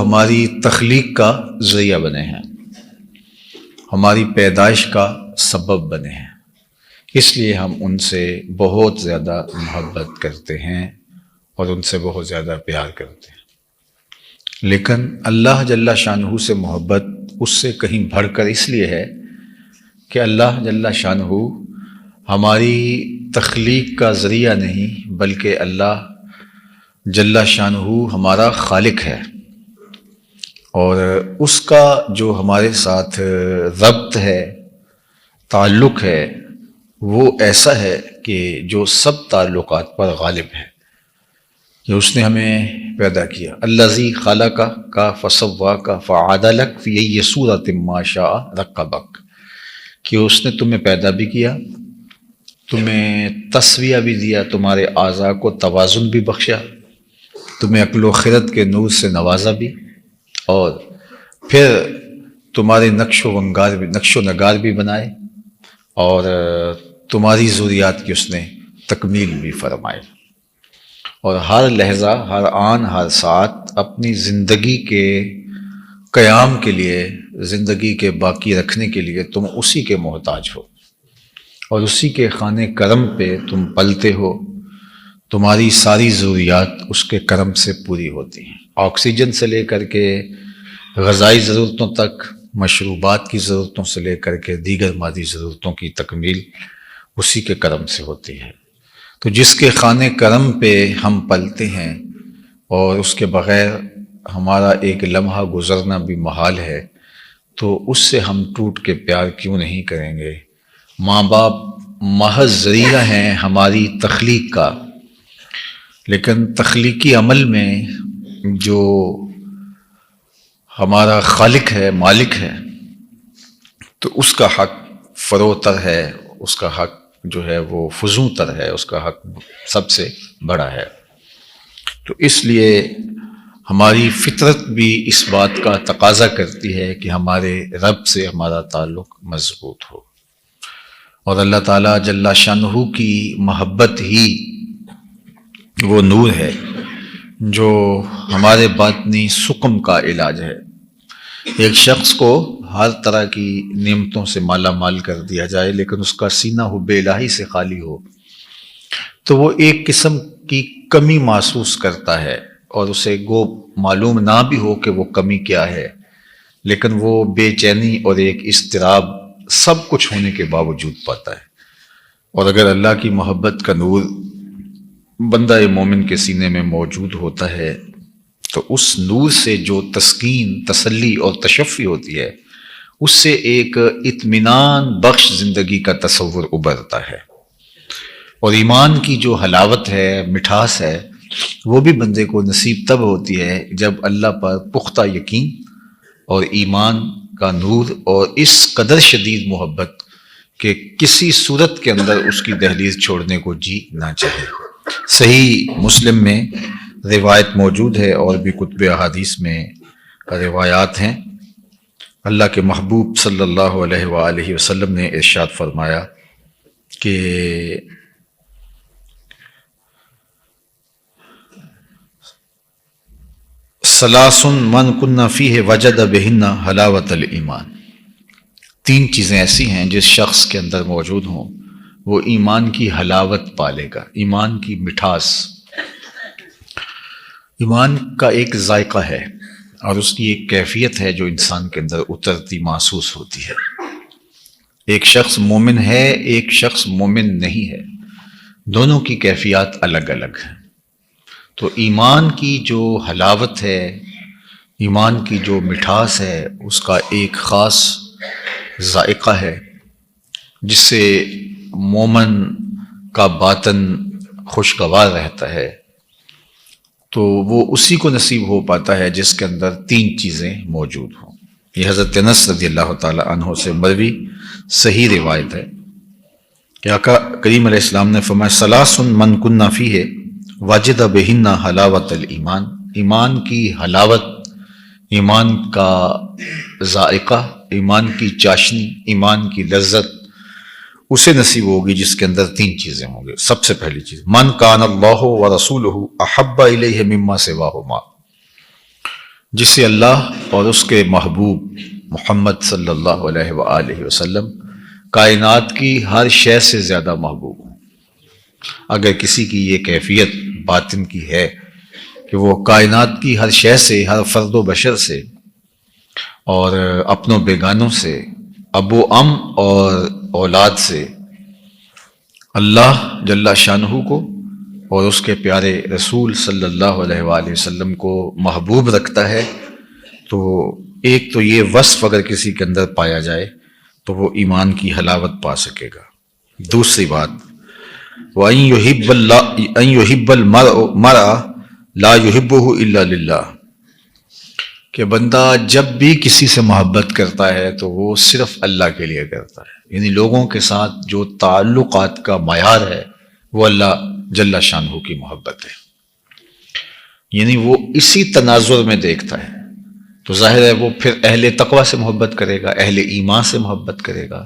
ہماری تخلیق کا ذریعہ بنے ہیں، ہماری پیدائش کا سبب بنے ہیں، اس لیے ہم ان سے بہت زیادہ محبت کرتے ہیں اور ان سے بہت زیادہ پیار کرتے ہیں۔ لیکن اللہ جل شانہ سے محبت اس سے کہیں بڑھ کر اس لیے ہے کہ اللہ جل شانہ ہماری تخلیق کا ذریعہ نہیں بلکہ اللہ جل شانہ ہمارا خالق ہے، اور اس کا جو ہمارے ساتھ ربط ہے، تعلق ہے، وہ ایسا ہے کہ جو سب تعلقات پر غالب ہے کہ اس نے ہمیں پیدا کیا۔ الذی خلقک فسواک فعدلک فی ای صورۃ ما شاء رکبک، کہ اس نے تمہیں پیدا بھی کیا، تمہیں تسویہ بھی دیا، تمہارے اعضاء کو توازن بھی بخشا، تمہیں عقل و خرد کے نور سے نوازا بھی، اور پھر تمہارے نقش و نگار بھی بنائے، اور تمہاری ضروریات کی اس نے تکمیل بھی فرمائے، اور ہر لحظہ، ہر آن، ہر ساعت اپنی زندگی کے قیام کے لیے، زندگی کے باقی رکھنے کے لیے تم اسی کے محتاج ہو، اور اسی کے خانے کرم پہ تم پلتے ہو، تمہاری ساری ضروریات اس کے کرم سے پوری ہوتی ہیں، آکسیجن سے لے کر کے غذائی ضرورتوں تک، مشروبات کی ضرورتوں سے لے کر کے دیگر مادی ضرورتوں کی تکمیل اسی کے کرم سے ہوتی ہے۔ تو جس کے خانے کرم پہ ہم پلتے ہیں اور اس کے بغیر ہمارا ایک لمحہ گزرنا بھی محال ہے، تو اس سے ہم ٹوٹ کے پیار کیوں نہیں کریں گے؟ ماں باپ محض ذریعہ ہیں ہماری تخلیق کا، لیکن تخلیقی عمل میں جو ہمارا خالق ہے، مالک ہے، تو اس کا حق فروتر ہے، اس کا حق جو ہے وہ فزوں تر ہے، اس کا حق سب سے بڑا ہے۔ تو اس لیے ہماری فطرت بھی اس بات کا تقاضا کرتی ہے کہ ہمارے رب سے ہمارا تعلق مضبوط ہو، اور اللہ تعالیٰ جل شانہ کی محبت ہی وہ نور ہے جو ہمارے باطنی سقم کا علاج ہے۔ ایک شخص کو ہر طرح کی نعمتوں سے مالا مال کر دیا جائے لیکن اس کا سینہ حب الہی سے خالی ہو، تو وہ ایک قسم کی کمی محسوس کرتا ہے، اور اسے گو معلوم نہ بھی ہو کہ وہ کمی کیا ہے، لیکن وہ بے چینی اور ایک اضطراب سب کچھ ہونے کے باوجود پاتا ہے۔ اور اگر اللہ کی محبت کا نور بندہ مومن کے سینے میں موجود ہوتا ہے تو اس نور سے جو تسکین، تسلی اور تشفی ہوتی ہے، اس سے ایک اطمینان بخش زندگی کا تصور ابھرتا ہے، اور ایمان کی جو حلاوت ہے، مٹھاس ہے، وہ بھی بندے کو نصیب تب ہوتی ہے جب اللہ پر پختہ یقین اور ایمان کا نور اور اس قدر شدید محبت کہ کسی صورت کے اندر اس کی دہلیز چھوڑنے کو جی نہ چاہے۔ صحیح مسلم میں روایت موجود ہے، اور بھی کتب احادیث میں روایات ہیں، اللہ کے محبوب صلی اللہ علیہ وآلہ وسلم نے ارشاد فرمایا کہ ثلاث من کن فیہ وجد بہن حلاوت الایمان، تین چیزیں ایسی ہیں جس شخص کے اندر موجود ہوں وہ ایمان کی حلاوت پالے گا، ایمان کی مٹھاس۔ ایمان کا ایک ذائقہ ہے اور اس کی ایک کیفیت ہے جو انسان کے اندر اترتی محسوس ہوتی ہے۔ ایک شخص مومن ہے، ایک شخص مومن نہیں ہے، دونوں کی کیفیات الگ الگ ہیں۔ تو ایمان کی جو حلاوت ہے، ایمان کی جو مٹھاس ہے، اس کا ایک خاص ذائقہ ہے جس سے مومن کا باطن خوشگوار رہتا ہے۔ تو وہ اسی کو نصیب ہو پاتا ہے جس کے اندر تین چیزیں موجود ہوں۔ یہ حضرت انس رضی اللہ تعالی عنہ سے مروی صحیح روایت ہے کہ آقا کریم علیہ السلام نے فرمایا ثلاث من کن فیہ وجد بہن حلاوت الایمان، ایمان کی حلاوت، ایمان کا ذائقہ، ایمان کی چاشنی، ایمان کی لذت اسے نصیب ہوگی جس کے اندر تین چیزیں ہوں گے۔ سب سے پہلی چیز من کان اللہ ورسولہ احب الیہ مما سواہما، جسے اللہ اور اس کے محبوب محمد صلی اللہ علیہ وآلہ وسلم کائنات کی ہر شے سے زیادہ محبوب ہوں۔ اگر کسی کی یہ کیفیت باطن کی ہے کہ وہ کائنات کی ہر شے سے، ہر فرد و بشر سے اور اپنوں بیگانوں سے، ابو ام اور اولاد سے اللہ جل شانہ کو اور اس کے پیارے رسول صلی اللہ علیہ وآلہ وسلم کو محبوب رکھتا ہے، تو ایک تو یہ وصف اگر کسی کے اندر پایا جائے تو وہ ایمان کی حلاوت پا سکے گا۔ دوسری بات، وَأَن يُحِبَّ الْمَرْءَ لَا يُحِبُّهُ إِلَّا لِلَّهِ، کہ بندہ جب بھی کسی سے محبت کرتا ہے تو وہ صرف اللہ کے لیے کرتا ہے، یعنی لوگوں کے ساتھ جو تعلقات کا معیار ہے وہ اللہ جل شانہ کی محبت ہے، یعنی وہ اسی تناظر میں دیکھتا ہے، تو ظاہر ہے وہ پھر اہل تقوی سے محبت کرے گا، اہل ایمان سے محبت کرے گا،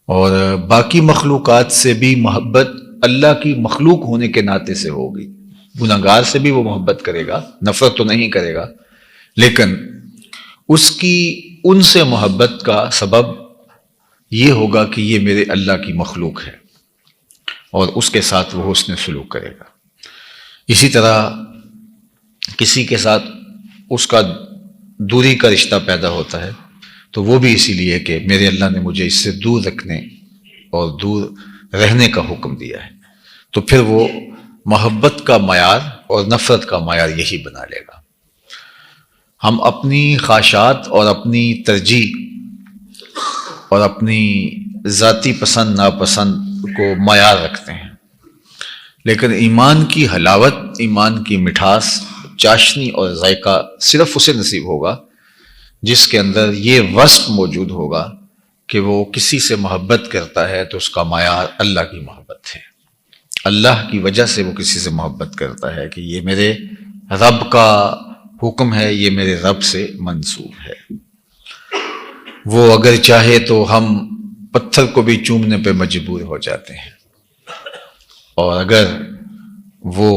اور باقی مخلوقات سے بھی محبت اللہ کی مخلوق ہونے کے ناطے سے ہوگی۔ گناہگار سے بھی وہ محبت کرے گا، نفرت تو نہیں کرے گا، لیکن اس کی ان سے محبت کا سبب یہ ہوگا کہ یہ میرے اللہ کی مخلوق ہے، اور اس کے ساتھ وہ حسن سلوک کرے گا۔ اسی طرح کسی کے ساتھ اس کا دوری کا رشتہ پیدا ہوتا ہے تو وہ بھی اسی لیے کہ میرے اللہ نے مجھے اس سے دور رکھنے اور دور رہنے کا حکم دیا ہے، تو پھر وہ محبت کا معیار اور نفرت کا معیار یہی بنا لے گا۔ ہم اپنی خواہشات اور اپنی ترجیح اور اپنی ذاتی پسند ناپسند کو معیار رکھتے ہیں، لیکن ایمان کی حلاوت، ایمان کی مٹھاس، چاشنی اور ذائقہ صرف اسے نصیب ہوگا جس کے اندر یہ وصف موجود ہوگا کہ وہ کسی سے محبت کرتا ہے تو اس کا معیار اللہ کی محبت ہے، اللہ کی وجہ سے وہ کسی سے محبت کرتا ہے کہ یہ میرے رب کا حکم ہے، یہ میرے رب سے منسوب ہے۔ وہ اگر چاہے تو ہم پتھر کو بھی چومنے پہ مجبور ہو جاتے ہیں، اور اگر وہ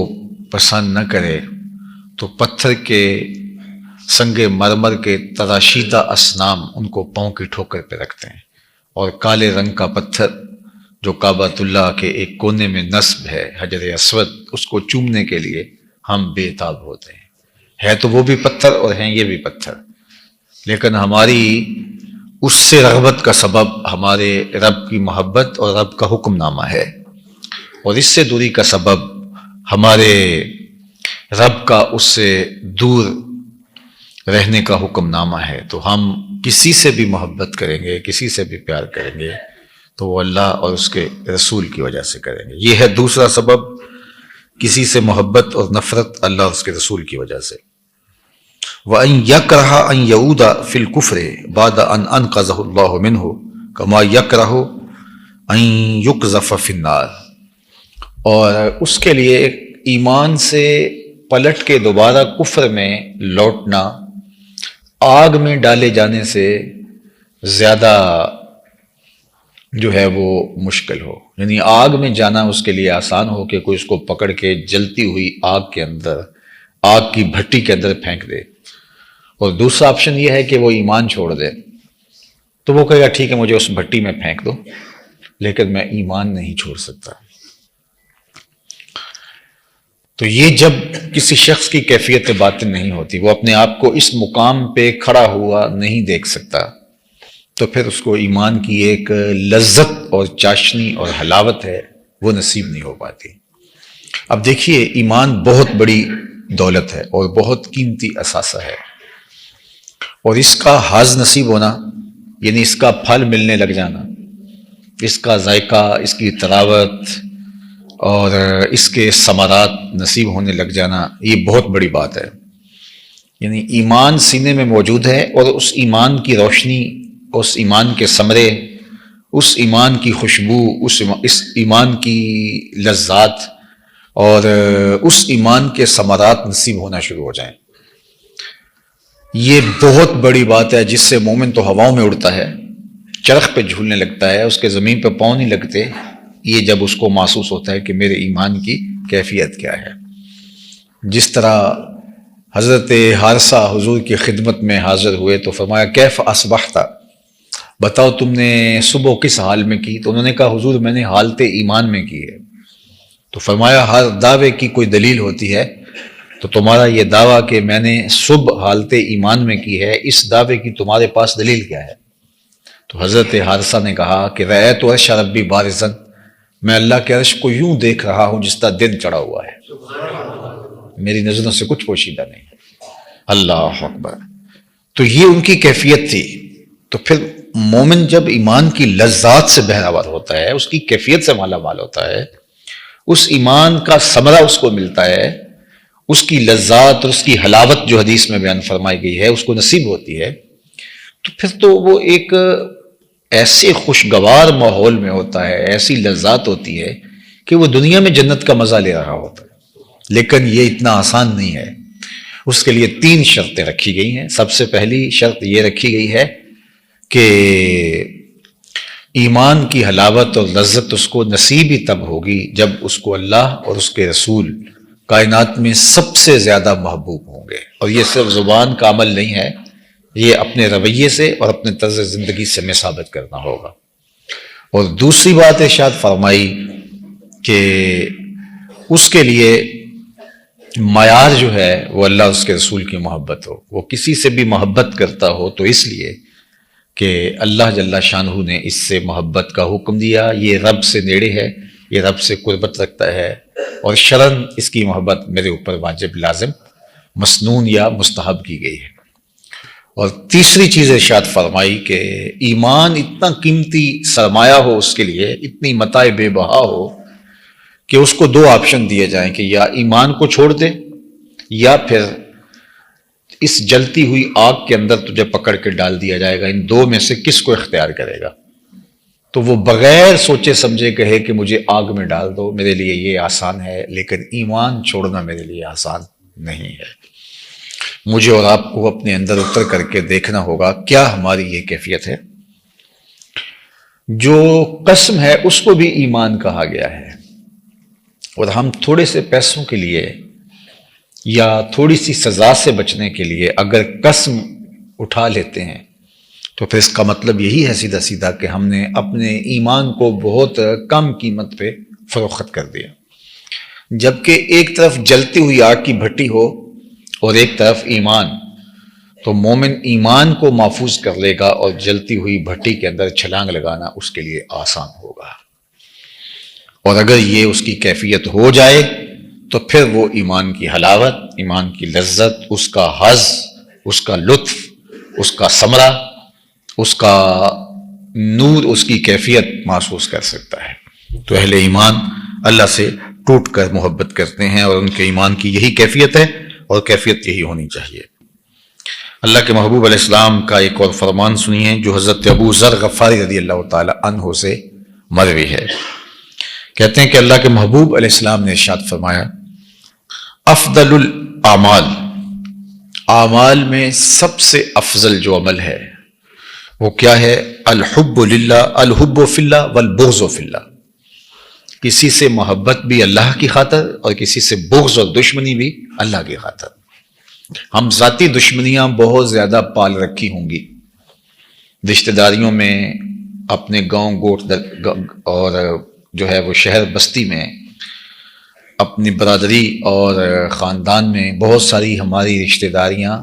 پسند نہ کرے تو پتھر کے سنگ مرمر کے تراشیدہ اصنام ان کو پاؤں کی ٹھوکر پہ رکھتے ہیں، اور کالے رنگ کا پتھر جو کعبۃ اللہ کے ایک کونے میں نصب ہے، حجر اسود، اس کو چومنے کے لیے ہم بے تاب ہوتے ہیں۔ ہے تو وہ بھی پتھر اور ہیں یہ بھی پتھر، لیکن ہماری اس سے رغبت کا سبب ہمارے رب کی محبت اور رب کا حکم نامہ ہے، اور اس سے دوری کا سبب ہمارے رب کا اس سے دور رہنے کا حکم نامہ ہے۔ تو ہم کسی سے بھی محبت کریں گے، کسی سے بھی پیار کریں گے تو وہ اللہ اور اس کے رسول کی وجہ سے کریں گے۔ یہ ہے دوسرا سبب، کسی سے محبت اور نفرت اللہ اور اس کے رسول کی وجہ سے۔ وَأَن يَكْرَهَ أَن يَعُودَ فِي الْكُفْرِ بَعْدَ أَنْ أَنْقَذَهُ اللَّهُ مِنْهُ كَمَا يَكْرَهُ أَن يُقْذَفَ فِي النَّارِ، اور اس کے لیے ایمان سے پلٹ کے دوبارہ کفر میں لوٹنا آگ میں ڈالے جانے سے زیادہ جو ہے وہ مشکل ہو، یعنی آگ میں جانا اس کے لیے آسان ہو کہ کوئی اس کو پکڑ کے جلتی ہوئی آگ کے اندر، آگ کی بھٹی کے اندر پھینک دے، اور دوسرا آپشن یہ ہے کہ وہ ایمان چھوڑ دے، تو وہ کہے گا ٹھیک ہے مجھے اس بھٹی میں پھینک دو لیکن میں ایمان نہیں چھوڑ سکتا۔ تو یہ جب کسی شخص کی کیفیت باطن نہیں ہوتی، وہ اپنے آپ کو اس مقام پہ کھڑا ہوا نہیں دیکھ سکتا، تو پھر اس کو ایمان کی ایک لذت اور چاشنی اور حلاوت ہے وہ نصیب نہیں ہو پاتی۔ اب دیکھیے، ایمان بہت بڑی دولت ہے اور بہت قیمتی اثاثہ ہے، اور اس کا حظ نصیب ہونا، یعنی اس کا پھل ملنے لگ جانا، اس کا ذائقہ، اس کی تراوت اور اس کے ثمرات نصیب ہونے لگ جانا، یہ بہت بڑی بات ہے۔ یعنی ایمان سینے میں موجود ہے، اور اس ایمان کی روشنی، اس ایمان کے ثمرے، اس ایمان کی خوشبو، اس ایمان کی لذات اور اس ایمان کے ثمرات نصیب ہونا شروع ہو جائیں، یہ بہت بڑی بات ہے، جس سے مومن تو ہواؤں میں اڑتا ہے، چرخ پہ جھولنے لگتا ہے، اس کے زمین پہ پاؤں نہیں لگتے، یہ جب اس کو محسوس ہوتا ہے کہ میرے ایمان کی کیفیت کیا ہے۔ جس طرح حضرت حارثہ حضور کی خدمت میں حاضر ہوئے تو فرمایا کیف اصبحت، بتاؤ تم نے صبح کس حال میں کی؟ تو انہوں نے کہا حضور میں نے حالت ایمان میں کی ہے۔ تو فرمایا ہر دعوے کی کوئی دلیل ہوتی ہے، تو تمہارا یہ دعویٰ کہ میں نے صبح حالت ایمان میں کی ہے، اس دعوے کی تمہارے پاس دلیل کیا ہے؟ تو حضرت حارثہ نے کہا کہ رأیت عرش ربی بارزاً، میں اللہ کے عرش کو یوں دیکھ رہا ہوں جس طرح دن چڑھا ہوا ہے، میری نظروں سے کچھ پوشیدہ نہیں۔ اللہ اکبر۔ تو یہ ان کی کیفیت تھی۔ تو پھر مومن جب ایمان کی لذات سے بہرور ہوتا ہے، اس کی کیفیت سے مالا مال ہوتا ہے، اس ایمان کا ثمرہ اس کو ملتا ہے، اس کی لذات اور اس کی حلاوت جو حدیث میں بیان فرمائی گئی ہے اس کو نصیب ہوتی ہے، تو پھر تو وہ ایک ایسے خوشگوار ماحول میں ہوتا ہے، ایسی لذات ہوتی ہے کہ وہ دنیا میں جنت کا مزہ لے رہا ہوتا ہے۔ لیکن یہ اتنا آسان نہیں ہے، اس کے لیے 3 شرطیں رکھی گئی ہیں۔ سب سے پہلی شرط یہ رکھی گئی ہے کہ ایمان کی حلاوت اور لذت اس کو نصیب ہی تب ہوگی جب اس کو اللہ اور اس کے رسول کائنات میں سب سے زیادہ محبوب ہوں گے۔ اور یہ صرف زبان کا عمل نہیں ہے، یہ اپنے رویے سے اور اپنے طرز زندگی سے میں ثابت کرنا ہوگا۔ اور دوسری بات ارشاد فرمائی کہ اس کے لیے معیار جو ہے وہ اللہ اور اس کے رسول کی محبت ہو۔ وہ کسی سے بھی محبت کرتا ہو تو اس لیے کہ اللہ جل شانہ نے اس سے محبت کا حکم دیا، یہ رب سے نیڑے ہے، یہ رب سے قربت رکھتا ہے، اور شرعاً اس کی محبت میرے اوپر واجب، لازم، مسنون یا مستحب کی گئی ہے۔ اور تیسری چیز ارشاد فرمائی کہ ایمان اتنا قیمتی سرمایہ ہو اس کے لیے، اتنی متاع بے بہا ہو کہ اس کو 2 آپشن دیے جائیں کہ یا ایمان کو چھوڑ دے یا پھر اس جلتی ہوئی آگ کے اندر تجھے پکڑ کے ڈال دیا جائے گا، ان 2 میں سے کس کو اختیار کرے گا؟ تو وہ بغیر سوچے سمجھے کہے کہ مجھے آگ میں ڈال دو، میرے لیے یہ آسان ہے، لیکن ایمان چھوڑنا میرے لیے آسان نہیں ہے۔ مجھے اور آپ کو اپنے اندر اتر کر کے دیکھنا ہوگا کیا ہماری یہ کیفیت ہے۔ جو قسم ہے اس کو بھی ایمان کہا گیا ہے، اور ہم تھوڑے سے پیسوں کے لیے یا تھوڑی سی سزا سے بچنے کے لیے اگر قسم اٹھا لیتے ہیں تو پھر اس کا مطلب یہی ہے سیدھا سیدھا کہ ہم نے اپنے ایمان کو بہت کم قیمت پہ فروخت کر دیا۔ جبکہ ایک طرف جلتی ہوئی آگ کی بھٹی ہو اور ایک طرف ایمان، تو مومن ایمان کو محفوظ کر لے گا اور جلتی ہوئی بھٹی کے اندر چھلانگ لگانا اس کے لیے آسان ہوگا۔ اور اگر یہ اس کی کیفیت ہو جائے تو پھر وہ ایمان کی حلاوت، ایمان کی لذت، اس کا حظ، اس کا لطف، اس کا ثمرہ، اس کا نور، اس کی کیفیت محسوس کر سکتا ہے۔ تو اہل ایمان اللہ سے ٹوٹ کر محبت کرتے ہیں، اور ان کے ایمان کی یہی کیفیت ہے اور کیفیت یہی ہونی چاہیے۔ اللہ کے محبوب علیہ السلام کا ایک اور فرمان سنیے جو حضرت ابو ذر غفاری رضی اللہ تعالی عنہ سے مروی ہے۔ کہتے ہیں کہ اللہ کے محبوب علیہ السلام نے ارشاد فرمایا افضل الاعمال، اعمال میں سب سے افضل جو عمل ہے وہ کیا ہے؟ الحب للہ، الحب فی اللہ والبغض فی اللہ، کسی سے محبت بھی اللہ کی خاطر اور کسی سے بغض اور دشمنی بھی اللہ کی خاطر۔ ہم ذاتی دشمنیاں بہت زیادہ پال رکھی ہوں گی، رشتہ داریوں میں، اپنے گاؤں گوٹ اور جو ہے وہ شہر بستی میں، اپنی برادری اور خاندان میں بہت ساری ہماری رشتہ داریاں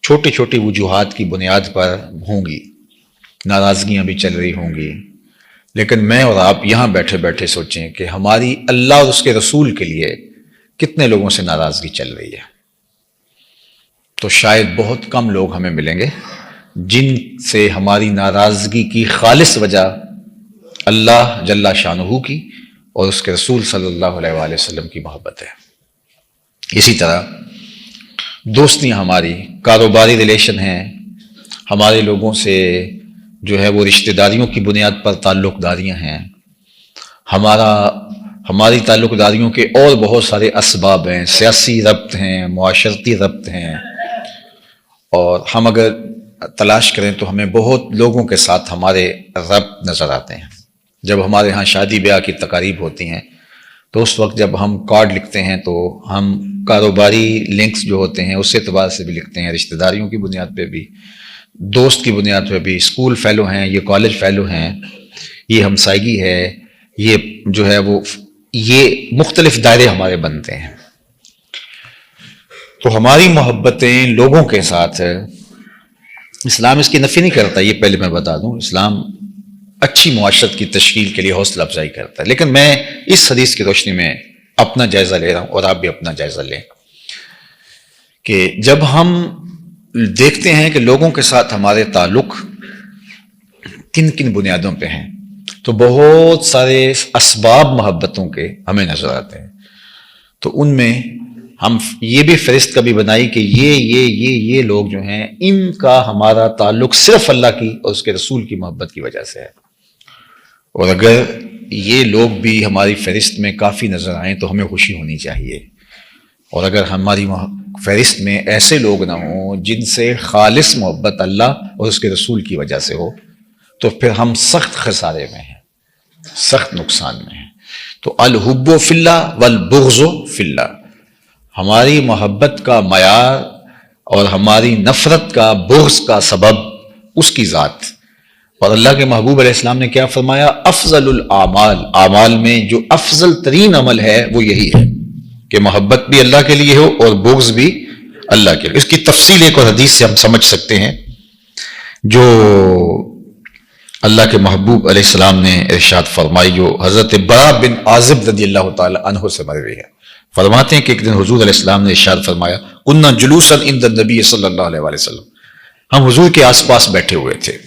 چھوٹی چھوٹی وجوہات کی بنیاد پر ہوں گی، ناراضگیاں بھی چل رہی ہوں گی۔ لیکن میں اور آپ یہاں بیٹھے بیٹھے سوچیں کہ ہماری اللہ اور اس کے رسول کے لیے کتنے لوگوں سے ناراضگی چل رہی ہے؟ تو شاید بہت کم لوگ ہمیں ملیں گے جن سے ہماری ناراضگی کی خالص وجہ اللہ جل شانہ کی اور اس کے رسول صلی اللہ علیہ وآلہ وسلم کی محبت ہے۔ اسی طرح دوستیاں، ہماری کاروباری ریلیشن ہیں، ہمارے لوگوں سے جو ہے وہ رشتہ داریوں کی بنیاد پر تعلق داریاں ہیں، ہماری تعلق داریوں کے اور بہت سارے اسباب ہیں، سیاسی ربط ہیں، معاشرتی ربط ہیں، اور ہم اگر تلاش کریں تو ہمیں بہت لوگوں کے ساتھ ہمارے ربط نظر آتے ہیں۔ جب ہمارے ہاں شادی بیاہ کی تقاریب ہوتی ہیں تو اس وقت جب ہم کارڈ لکھتے ہیں تو ہم کاروباری لنکس جو ہوتے ہیں اس اعتبار سے بھی لکھتے ہیں، رشتہ داریوں کی بنیاد پہ بھی، دوست کی بنیاد پہ بھی، اسکول فیلو ہیں، یہ کالج فیلو ہیں، یہ ہمسائیگی ہے، یہ جو ہے وہ یہ مختلف دائرے ہمارے بنتے ہیں۔ تو ہماری محبتیں لوگوں کے ساتھ، اسلام اس کی نفی نہیں کرتا، یہ پہلے میں بتا دوں، اسلام اچھی معاشرت کی تشکیل کے لیے حوصلہ افزائی کرتا ہے، لیکن میں اس حدیث کی روشنی میں اپنا جائزہ لے رہا ہوں اور آپ بھی اپنا جائزہ لیں کہ جب ہم دیکھتے ہیں کہ لوگوں کے ساتھ ہمارے تعلق کن کن بنیادوں پہ ہیں تو بہت سارے اسباب محبتوں کے ہمیں نظر آتے ہیں، تو ان میں ہم یہ بھی فہرست کبھی بنائی کہ یہ لوگ جو ہیں ان کا ہمارا تعلق صرف اللہ کی اور اس کے رسول کی محبت کی وجہ سے ہے، اور اگر یہ لوگ بھی ہماری فہرست میں کافی نظر آئیں تو ہمیں خوشی ہونی چاہیے، اور اگر ہماری فہرست میں ایسے لوگ نہ ہوں جن سے خالص محبت اللہ اور اس کے رسول کی وجہ سے ہو تو پھر ہم سخت خسارے میں ہیں، سخت نقصان میں ہیں۔ تو الحب فی اللہ والبغض فی اللہ، ہماری محبت کا معیار اور ہماری نفرت کا، بغض کا سبب اس کی ذات، اور اللہ کے محبوب علیہ السلام نے کیا فرمایا؟ افضل الاعمال، اعمال میں جو افضل ترین عمل ہے وہ یہی ہے کہ محبت بھی اللہ کے لیے ہو اور بغض بھی اللہ کے لیے۔ اس کی تفصیل ایک اور حدیث سے ہم سمجھ سکتے ہیں جو اللہ کے محبوب علیہ السلام نے ارشاد فرمائی، جو حضرت برا بن عازب رضی اللہ تعالی عنہ سے مروی ہے۔ فرماتے ہیں کہ ایک دن حضور علیہ السلام نے ارشاد فرمایا، کنا جلوسا عند النبی صلی اللہ علیہ وسلم، ہم حضور کے آس پاس بیٹھے ہوئے تھے،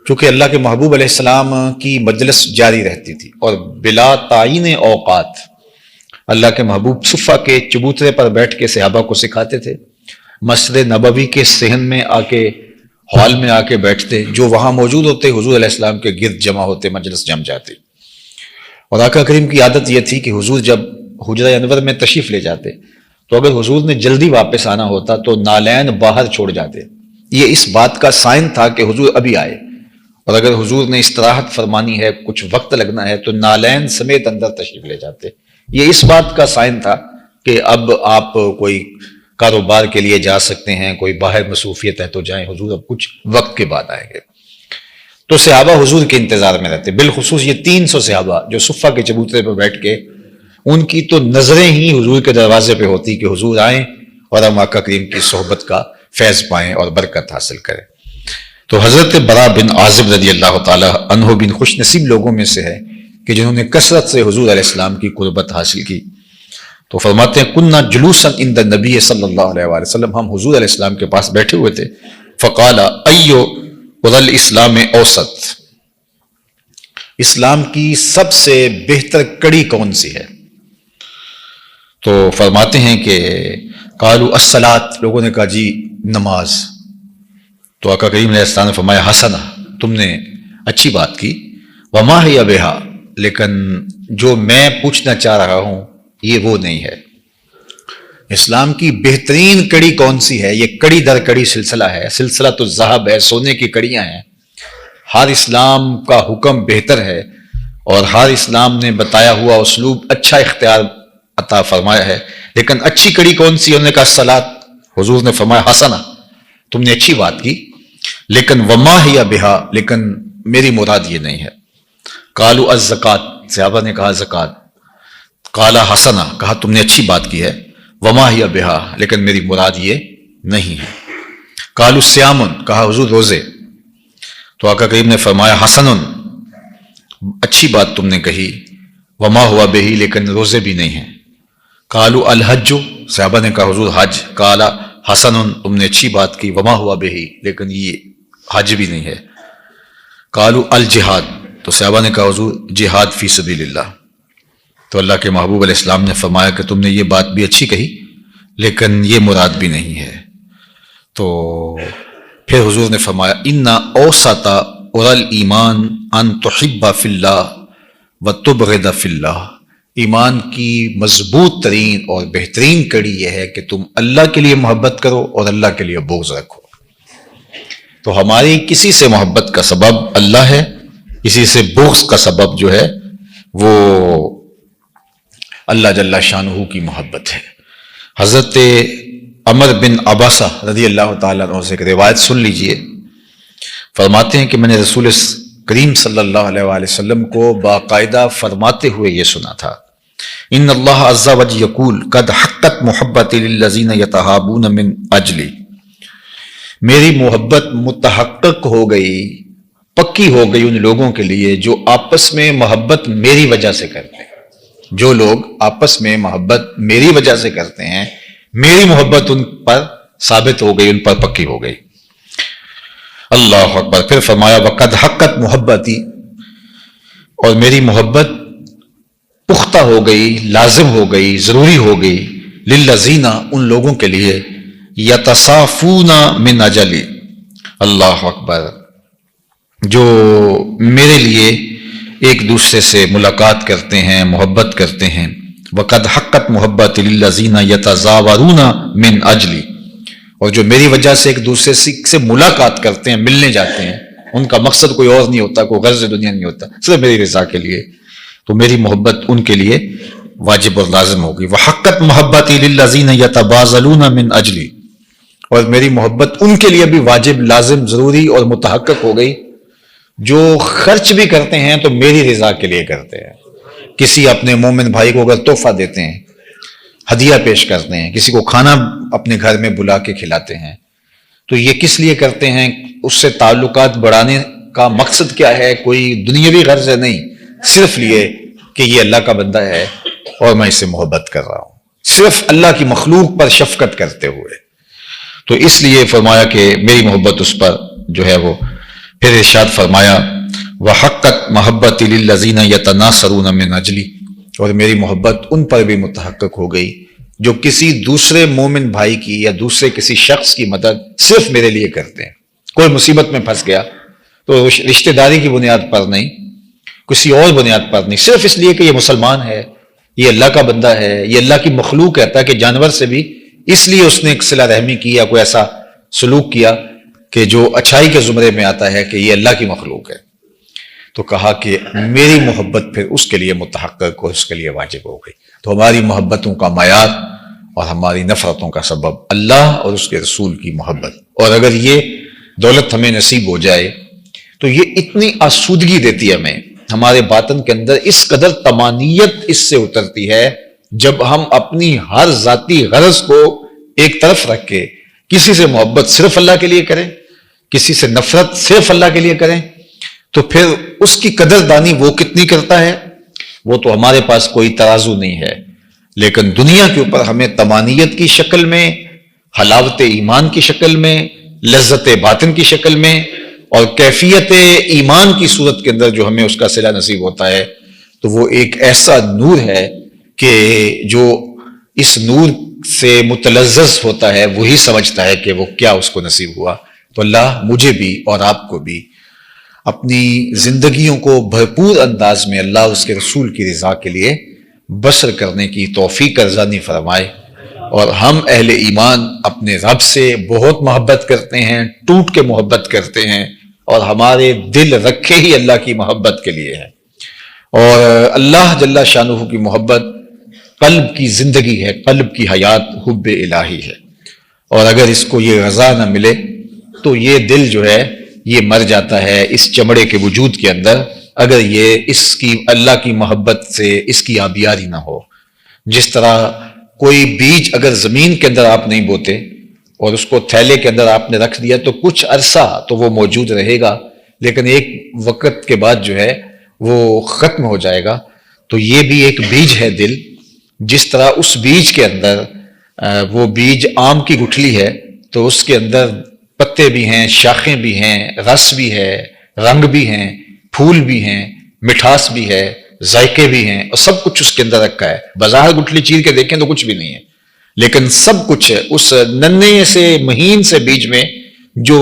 چونکہ اللہ کے محبوب علیہ السلام کی مجلس جاری رہتی تھی اور بلا تعین اوقات اللہ کے محبوب صفہ کے چبوترے پر بیٹھ کے صحابہ کو سکھاتے تھے، مسجد نبوی کے صحن میں آ کے، ہال میں آ کے بیٹھتے، جو وہاں موجود ہوتے حضور علیہ السلام کے گرد جمع ہوتے، مجلس جم جاتی، اور آقا کریم کی عادت یہ تھی کہ حضور جب حجرہ انور میں تشریف لے جاتے تو اگر حضور نے جلدی واپس آنا ہوتا تو نالین باہر چھوڑ جاتے، یہ اس بات کا سائن تھا کہ حضور ابھی آئے، اور اگر حضور نے استراحت فرمانی ہے، کچھ وقت لگنا ہے تو نالین سمیت اندر تشریف لے جاتے، یہ اس بات کا سائن تھا کہ اب آپ کوئی کاروبار کے لیے جا سکتے ہیں، کوئی باہر مصروفیت ہے تو جائیں، حضور اب کچھ وقت کے بعد آئیں گے۔ تو صحابہ حضور کے انتظار میں رہتے، بالخصوص یہ 300 صحابہ جو صفہ کے چبوترے پر بیٹھ کے، ان کی تو نظریں ہی حضور کے دروازے پہ ہوتی کہ حضور آئیں اور ہم آقا کریم کی صحبت کا فیض پائیں اور برکت حاصل کریں۔ تو حضرت برا بن عازب رضی اللہ تعالی عنہ بن خوش نصیب لوگوں میں سے ہے کہ جنہوں نے کثرت سے حضور علیہ السلام کی قربت حاصل کی۔ تو فرماتے ہیں کننا جلوسا عند النبی صلی اللہ علیہ وآلہ وسلم، ہم حضور علیہ السلام کے پاس بیٹھے ہوئے تھے، فقال ایو الاسلام اوسط، اسلام کی سب سے بہتر کڑی کون سی ہے؟ تو فرماتے ہیں کہ قالوا الصلاۃ، لوگوں نے کہا جی نماز، تو آقا کریم علیہ السلام نے فرمایا حسنہ، تم نے اچھی بات کی، وما ہی بہا، لیکن جو میں پوچھنا چاہ رہا ہوں یہ وہ نہیں ہے۔ اسلام کی بہترین کڑی کون سی ہے؟ یہ کڑی در کڑی سلسلہ ہے، سلسلہ تو ذہب ہے، سونے کی کڑیاں ہیں، ہر اسلام کا حکم بہتر ہے اور ہر اسلام نے بتایا ہوا اسلوب اچھا اختیار عطا فرمایا ہے، لیکن اچھی کڑی کون سی؟ انہوں نے کہا صلاۃ، حضور نے فرمایا حسنہ، تم نے اچھی بات کی، لیکن وما ہی بہا، لیکن میری مراد یہ نہیں ہے۔ قالوا الزکات، صحابہ نے کہا زکات، قال حسنہ، کہا تم نے اچھی بات کی ہے، وما ہی بہا، لیکن میری مراد یہ نہیں ہے۔ قالوا الصیام، کہا حضور روزے، تو آقا کریم نے فرمایا حسن، اچھی بات تم نے کہی، وما ہوا بہی، لیکن روزے بھی نہیں ہیں۔ قالوا الحج، صحابہ نے کہا حضور حج، قال حسن، تم نے اچھی بات کی، وما ہوا بہی، لیکن یہ حج بھی نہیں ہے۔ قالوا الجہاد، تو صحابہ نے کہا حضور جہاد فی سبیل اللہ، تو اللہ کے محبوب علیہ السلام نے فرمایا کہ تم نے یہ بات بھی اچھی کہی لیکن یہ مراد بھی نہیں ہے۔ تو پھر حضور نے فرمایا ان اوسط الایمان ان تحب فی اللہ وتبغض فی اللہ، ایمان کی مضبوط ترین اور بہترین کڑی یہ ہے کہ تم اللہ کے لیے محبت کرو اور اللہ کے لیے بغض رکھو۔ تو ہماری کسی سے محبت کا سبب اللہ ہے، کسی سے بغض کا سبب جو ہے وہ اللہ جل شانہ کی محبت ہے۔ حضرت عمر بن عباسہ رضی اللہ تعالیٰ عنہ سے ایک روایت سن لیجئے، فرماتے ہیں کہ میں نے رسول کریم صلی اللہ علیہ وآلہ وسلم کو باقاعدہ فرماتے ہوئے یہ سنا تھا، ان اللہ عز وجل یقول قد حقت محبتی للذین یتہابون من اجلی، میری محبت متحقق ہو گئی، پکی ہو گئی ان لوگوں کے لیے جو آپس میں محبت میری وجہ سے کرتے ہیں۔ جو لوگ آپس میں محبت میری وجہ سے کرتے ہیں، میری محبت ان پر ثابت ہو گئی، ان پر پکی ہو گئی۔ اللہ اکبر۔ پھر فرمایا وقد حقت محبتی، اور میری محبت پختہ ہو گئی، لازم ہو گئی، ضروری ہو گئی، للذین، ان لوگوں کے لیے، یتصافون من اجلی، اللہ اکبر، جو میرے لیے ایک دوسرے سے ملاقات کرتے ہیں، محبت کرتے ہیں۔ وقد حقت محبت للذین یتزاورون من اجلی، اور جو میری وجہ سے ایک دوسرے سے ملاقات کرتے ہیں، ملنے جاتے ہیں، ان کا مقصد کوئی اور نہیں ہوتا، کوئی غرض دنیا نہیں ہوتا، صرف میری رضا کے لیے، تو میری محبت ان کے لیے واجب اور لازم ہوگی۔ وحقت محبتی للذین یتبازلون من اجلی، اور میری محبت ان کے لیے بھی واجب، لازم، ضروری اور متحقق ہو گئی جو خرچ بھی کرتے ہیں تو میری رضا کے لیے کرتے ہیں۔ کسی اپنے مومن بھائی کو اگر تحفہ دیتے ہیں، ہدیہ پیش کرتے ہیں، کسی کو کھانا اپنے گھر میں بلا کے کھلاتے ہیں، تو یہ کس لیے کرتے ہیں؟ اس سے تعلقات بڑھانے کا مقصد کیا ہے؟ کوئی دنیاوی غرض ہے نہیں، صرف لیے کہ یہ اللہ کا بندہ ہے اور میں اس سے محبت کر رہا ہوں، صرف اللہ کی مخلوق پر شفقت کرتے ہوئے۔ تو اس لیے فرمایا کہ میری محبت اس پر جو ہے وہ، پھر ارشاد فرمایا وحقت محبتی للذین یتناصرون من اجلی، اور میری محبت ان پر بھی متحقق ہو گئی جو کسی دوسرے مومن بھائی کی یا دوسرے کسی شخص کی مدد صرف میرے لیے کرتے ہیں۔ کوئی مصیبت میں پھنس گیا تو رشتہ داری کی بنیاد پر نہیں، کسی اور بنیاد پر نہیں، صرف اس لیے کہ یہ مسلمان ہے، یہ اللہ کا بندہ ہے، یہ اللہ کی مخلوق ہے، تاکہ جانور سے بھی اس لیے اس نے ایک صلہ رحمی کی یا کوئی ایسا سلوک کیا کہ جو اچھائی کے زمرے میں آتا ہے کہ یہ اللہ کی مخلوق ہے، تو کہا کہ میری محبت پھر اس کے لیے متحقق اور اس کے لیے واجب ہو گئی۔ تو ہماری محبتوں کا معیار اور ہماری نفرتوں کا سبب اللہ اور اس کے رسول کی محبت، اور اگر یہ دولت ہمیں نصیب ہو جائے تو یہ اتنی آسودگی دیتی ہے ہمیں، ہمارے باطن کے اندر اس قدر طمانینت اس سے اترتی ہے، جب ہم اپنی ہر ذاتی غرض کو ایک طرف رکھ کے کسی سے محبت صرف اللہ کے لیے کریں، کسی سے نفرت صرف اللہ کے لیے کریں، تو پھر اس کی قدر دانی وہ کتنی کرتا ہے، وہ تو ہمارے پاس کوئی ترازو نہیں ہے۔ لیکن دنیا کے اوپر ہمیں طمانینت کی شکل میں، حلاوت ایمان کی شکل میں، لذت باطن کی شکل میں، اور کیفیت ایمان کی صورت کے اندر جو ہمیں اس کا صلہ نصیب ہوتا ہے، تو وہ ایک ایسا نور ہے کہ جو اس نور سے متلذذ ہوتا ہے وہی سمجھتا ہے کہ وہ کیا اس کو نصیب ہوا۔ تو اللہ مجھے بھی اور آپ کو بھی اپنی زندگیوں کو بھرپور انداز میں اللہ اس کے رسول کی رضا کے لیے بسر کرنے کی توفیق ارزانی فرمائے، اور ہم اہل ایمان اپنے رب سے بہت محبت کرتے ہیں، ٹوٹ کے محبت کرتے ہیں، اور ہمارے دل رکھے ہی اللہ کی محبت کے لیے ہے، اور اللہ جل شانہ کی محبت قلب کی زندگی ہے، قلب کی حیات حب الہی ہے، اور اگر اس کو یہ غذا نہ ملے تو یہ دل جو ہے یہ مر جاتا ہے اس چمڑے کے وجود کے اندر، اگر یہ اس کی اللہ کی محبت سے اس کی آبیاری نہ ہو۔ جس طرح کوئی بیج اگر زمین کے اندر آپ نہیں بوتے اور اس کو تھیلے کے اندر آپ نے رکھ دیا تو کچھ عرصہ تو وہ موجود رہے گا، لیکن ایک وقت کے بعد جو ہے وہ ختم ہو جائے گا۔ تو یہ بھی ایک بیج ہے دل، جس طرح اس بیج کے اندر وہ بیج آم کی گٹھلی ہے تو اس کے اندر پتے بھی ہیں، شاخیں بھی ہیں، رس بھی ہے، رنگ بھی ہیں، پھول بھی ہیں، مٹھاس بھی ہے، ذائقے بھی ہیں، اور سب کچھ اس کے اندر رکھا ہے۔ بظاہر گٹھلی چیر کے دیکھیں تو کچھ بھی نہیں ہے، لیکن سب کچھ ہے اس ننھے سے مہین سے بیج میں۔ جو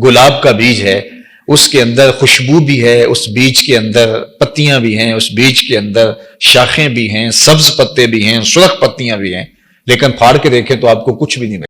گلاب کا بیج ہے اس کے اندر خوشبو بھی ہے، اس بیج کے اندر پتیاں بھی ہیں، اس بیج کے اندر شاخیں بھی ہیں، سبز پتے بھی ہیں، سرخ پتیاں بھی ہیں، لیکن پھاڑ کے دیکھیں تو آپ کو کچھ بھی نہیں ملے۔